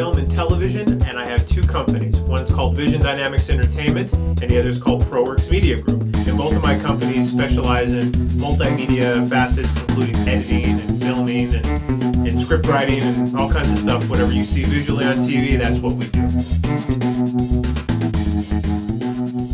film and television, and I have two companies. One's called Vision Dynamics Entertainment, and the other is called ProWorks Media Group. And both of my companies specialize in multimedia facets, including editing and filming and script writing and all kinds of stuff. Whatever you see visually on TV, that's what we do.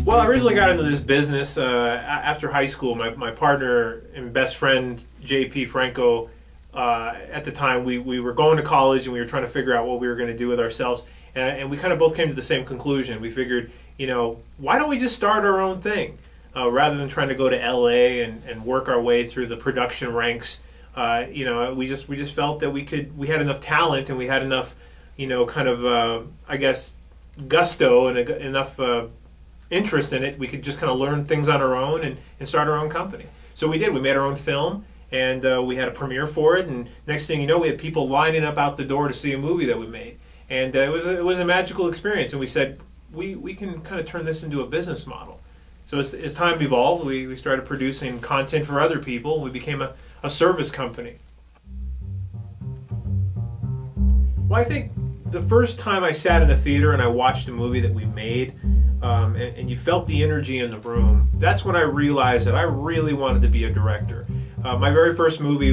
Well, I originally got into this business after high school. My partner and best friend, J.P. Franco, at the time, we were going to college and we were trying to figure out what we were going to do with ourselves. And we kind of both came to the same conclusion. We figured, you know, why don't we just start our own thing? Rather than trying to go to LA and work our way through the production ranks, you know, we just felt that we had enough talent and we had enough, you know, kind of, I guess, gusto and enough interest in it. We could just kind of learn things on our own and start our own company. So we did. We made our own film. And we had a premiere for it, and next thing you know, we had people lining up out the door to see a movie that we made, and it was a magical experience. And we said we can kind of turn this into a business model. So as time evolved, we started producing content for other people. We became a service company. Well, I think the first time I sat in a theater and I watched a movie that we made, and you felt the energy in the room, that's when I realized that I really wanted to be a director. My very first movie,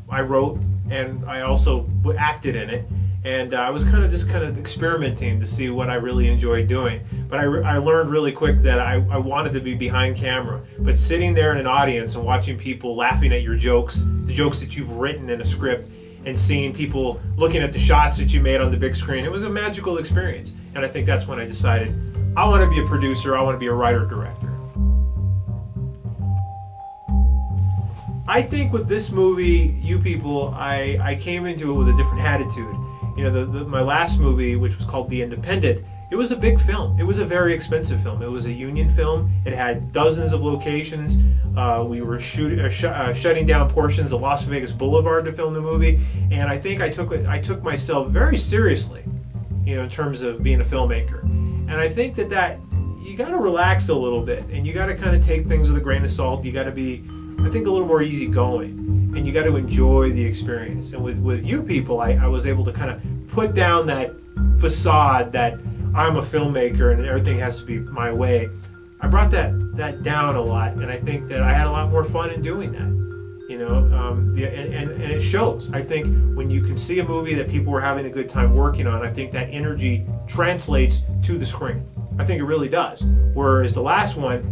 I wrote and I also acted in it, and I was kind of experimenting to see what I really enjoyed doing. But I learned really quick that I wanted to be behind camera. But sitting there in an audience and watching people laughing at your jokes, the jokes that you've written in a script, and seeing people looking at the shots that you made on the big screen, it was a magical experience. And I think that's when I decided I want to be a producer, I want to be a writer-director. I think with this movie, You People, I came into it with a different attitude. You know, my last movie, which was called The Independent, it was a big film. It was a very expensive film. It was a union film. It had dozens of locations. We were shutting down portions of Las Vegas Boulevard to film the movie, and I think I took myself very seriously, you know, in terms of being a filmmaker. And I think that you got to relax a little bit, and you got to kind of take things with a grain of salt. You got to be, I think, a little more easygoing, and you got to enjoy the experience. And with You People, I was able to kind of put down that facade that I'm a filmmaker and everything has to be my way. I brought that down a lot, and I think that I had a lot more fun in doing that. You know, and it shows. I think when you can see a movie that people were having a good time working on, I think that energy translates to the screen. I think it really does. Whereas the last one,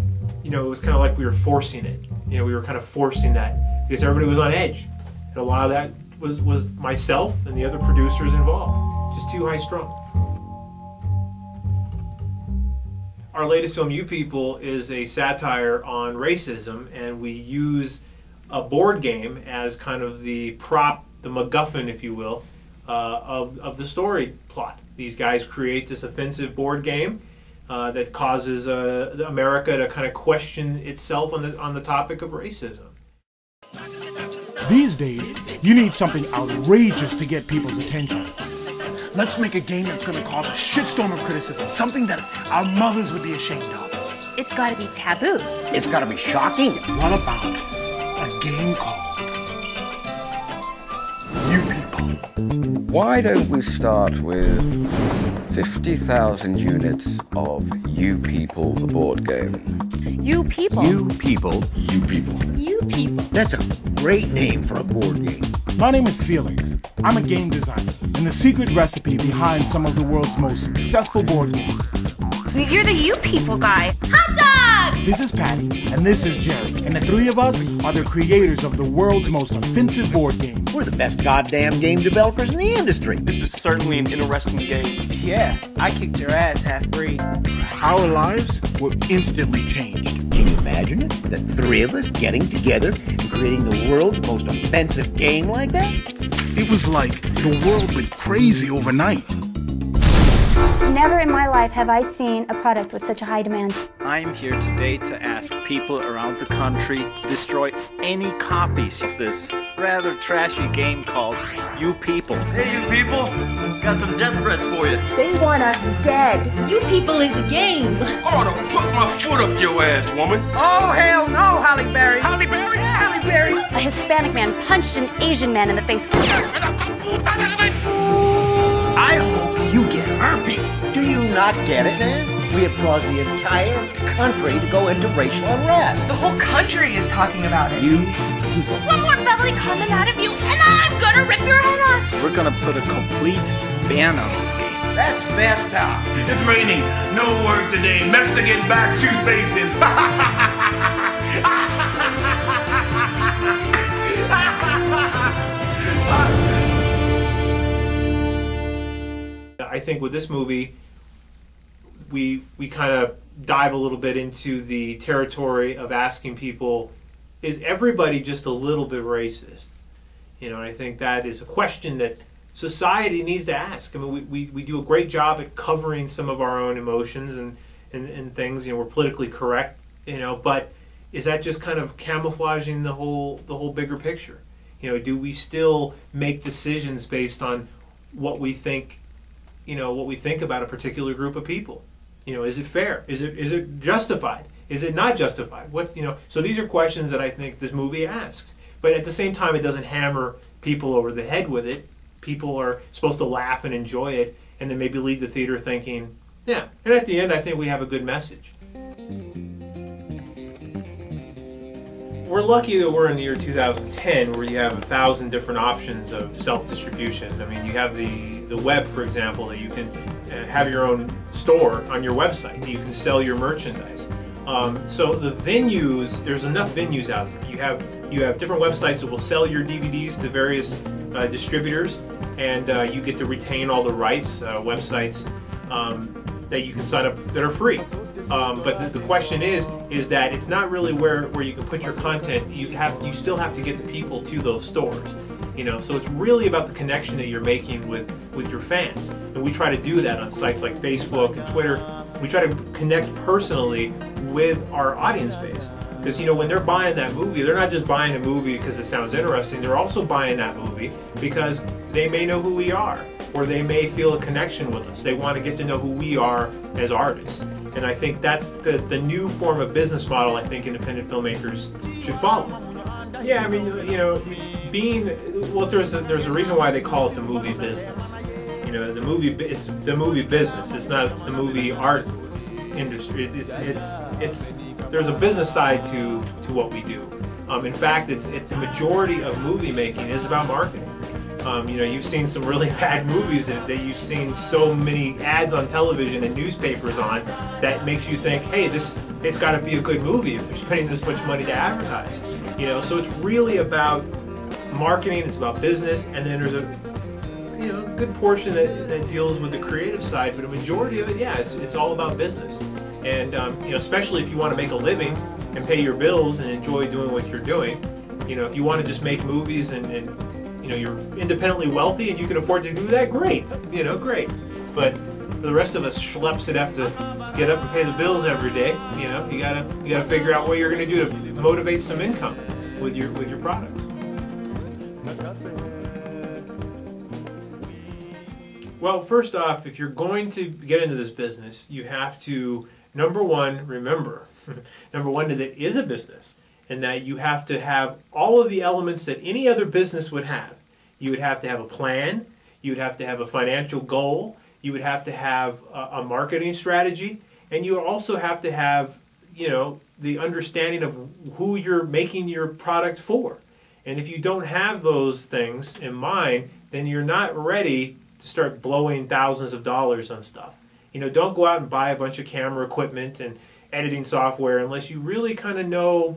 you know, it was kind of like we were forcing it. You know, we were kind of forcing that because everybody was on edge. And a lot of that was myself and the other producers involved. Just too high strung. Our latest film, You People, is a satire on racism, and we use a board game as kind of the prop, the MacGuffin, if you will, of the story plot. These guys create this offensive board game that causes America to kind of question itself on the topic of racism. These days, you need something outrageous to get people's attention. Let's make a game that's going to cause a shitstorm of criticism, something that our mothers would be ashamed of. It's got to be taboo. It's got to be shocking. What about a game called You People? Why don't we start with 50,000 units of You People, the board game? You People. You People. You People. You People. That's a great name for a board game. My name is Felix. I'm a game designer and the secret recipe behind some of the world's most successful board games. You're the You People guy. Hot dog! This is Patty, and this is Jerry, and the three of us are the creators of the world's most offensive board game. We're the best goddamn game developers in the industry. This is certainly an interesting game. Yeah, I kicked your ass, half-breed. Our lives were instantly changed. Can you imagine it? The three of us getting together and creating the world's most offensive game like that? It was like the world went crazy overnight. Never in my life have I seen a product with such a high demand. I'm here today to ask people around the country to destroy any copies of this rather trashy game called You People. Hey, you people! Got some death threats for you. They want us dead. You People is a game. I ought to put my foot up your ass, woman. Oh, hell no, Halle Berry. Halle Berry? Halle Berry. A Hispanic man punched an Asian man in the face. I hope you get herpes. Do you not get it, man? We have caused the entire country to go into racial unrest. The whole country is talking about it. You people. One more bubbly comment out of you, and I'm gonna rip your head off. We're gonna put a complete ban on this game. That's fast talk. It's raining. No work today. Mexican back two spaces. I think with this movie, we kind of dive a little bit into the territory of asking people, is everybody just a little bit racist? You know, I think that is a question that society needs to ask. I mean, we do a great job at covering some of our own emotions and things. You know, we're politically correct, you know, but is that just kind of camouflaging the whole bigger picture? You know, do we still make decisions based on what we think, you know, what we think about a particular group of people? You know, is it fair? Is it justified? Is it not justified? What, you know, so these are questions that I think this movie asks. But at the same time, it doesn't hammer people over the head with it. People are supposed to laugh and enjoy it, and then maybe leave the theater thinking, yeah. And at the end, I think we have a good message. We're lucky that we're in the year 2010, where you have 1,000 different options of self-distribution. I mean, you have the web, for example, that you can have your own store on your website, that you can sell your merchandise. So the venues, there's enough venues out there. You have different websites that will sell your DVDs to various distributors, and you get to retain all the rights. Websites that you can sign up that are free. But the question is that it's not really where you can put your content. You still have to get the people to those stores. You know, so it's really about the connection that you're making with your fans. And we try to do that on sites like Facebook and Twitter. We try to connect personally with our audience base. Because, you know, when they're buying that movie, they're not just buying a movie because it sounds interesting. They're also buying that movie because they may know who we are, or they may feel a connection with us. They want to get to know who we are as artists. And I think that's the new form of business model I think independent filmmakers should follow. Yeah, I mean, you know, there's a reason why they call it the movie business. You know, it's the movie business. It's not the movie art industry. There's a business side to what we do. In fact, the majority of movie making is about marketing. You know, you've seen some really bad movies that you've seen so many ads on television and newspapers on that makes you think, hey, it's got to be a good movie if they're spending this much money to advertise. You know, so it's really about marketing. It's about business, and then there's a good portion that deals with the creative side, but a majority of it, yeah, it's all about business. And you know, especially if you want to make a living and pay your bills and enjoy doing what you're doing. You know, if you want to just make movies and you know, you're independently wealthy and you can afford to do that, great. You know, great. But for the rest of us schleps that have to get up and pay the bills every day, you know, you gotta figure out what you're gonna do to motivate some income with your product. Well, first off, if you're going to get into this business, you have to, number one, remember, that it is a business, and that you have to have all of the elements that any other business would have. You would have to have a plan, you would have to have a financial goal, you would have to have a marketing strategy, and you would also have to have, you know, the understanding of who you're making your product for. And if you don't have those things in mind, then you're not ready to start blowing thousands of dollars on stuff. You know, don't go out and buy a bunch of camera equipment and editing software unless you really kind of know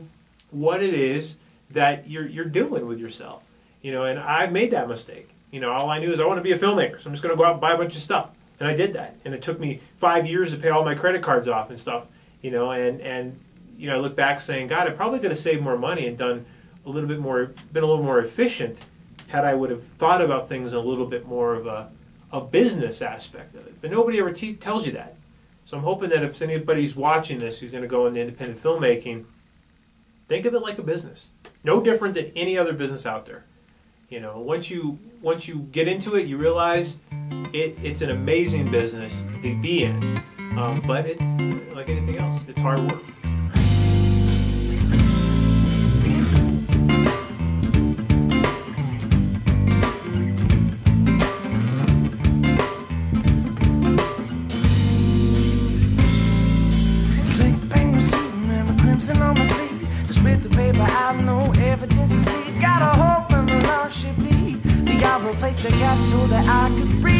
what it is that you're doing with yourself. You know, and I made that mistake. You know, all I knew is I want to be a filmmaker, so I'm just going to go out and buy a bunch of stuff. And I did that. And it took me 5 years to pay all my credit cards off and stuff. You know, and you know, I look back saying, God, I probably could have saved more money and been a little more efficient had I would have thought about things in a little bit more of a business aspect of it. But nobody ever tells you that. So I'm hoping that if anybody's watching this who's going to go into independent filmmaking, think of it like a business. No different than any other business out there. You know, once you get into it, you realize it's an amazing business to be in. But it's like anything else. It's hard work. the capsule that I could breathe.